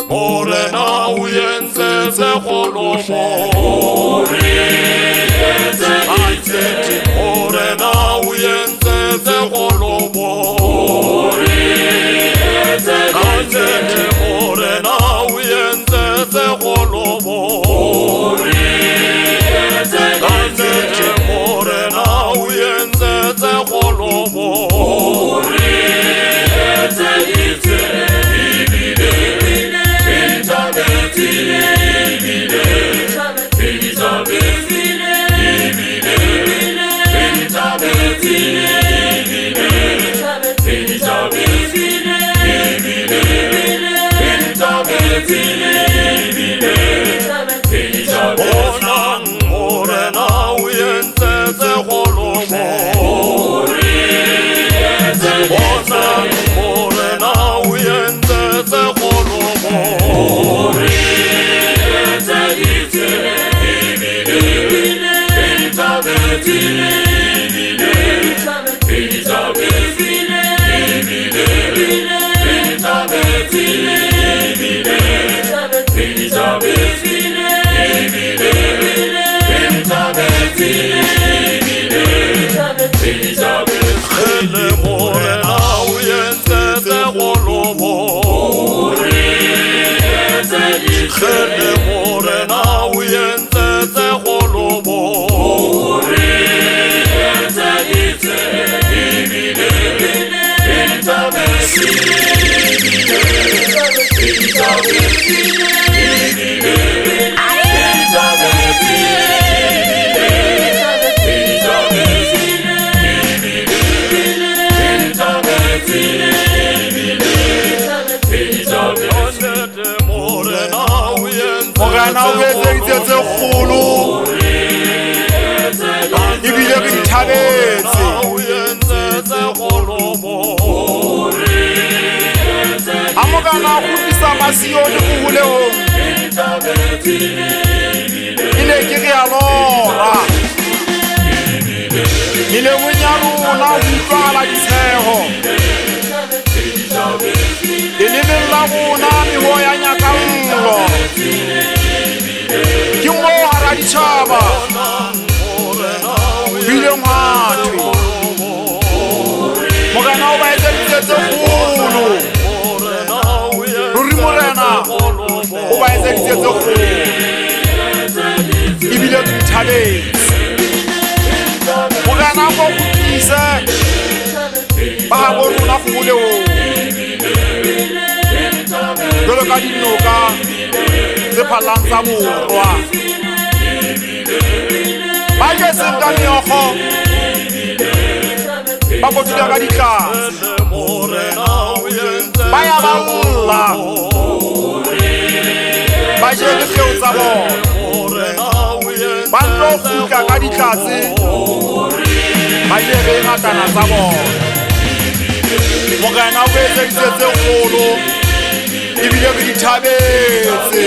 Morena o entse tse kgolo mo Morena o entse tse kgolo mo Morena o entse tse kgolo mo Morena o entse tse kgolo mo Morena o etseditse kgolo ebile re di thabetse a Morena a kgutlisa Masione go holehong e ne ke re a lora melengong ya rona ho utlwala ditsheho lelebeng la rona meho ya nyakallo ke mo hara ditjhaba bileng hathwe Morena o ba etseditse tse kgolo ruri Morena o ba etseditse tse kgolo ebile ke dithabetse Morena go kgutlise ba habo rona go holehong jwalo ka dinoka tse phallang tsa borwa ba jetseng ka meokgo ba kotula ka ditlhase ba ya ba lla ba jele peo tsa bona ba nlo kgutla ka ditlhase ba jele ngatana tsa bona Morena o etseditse tse kgolo ebile re di thabetse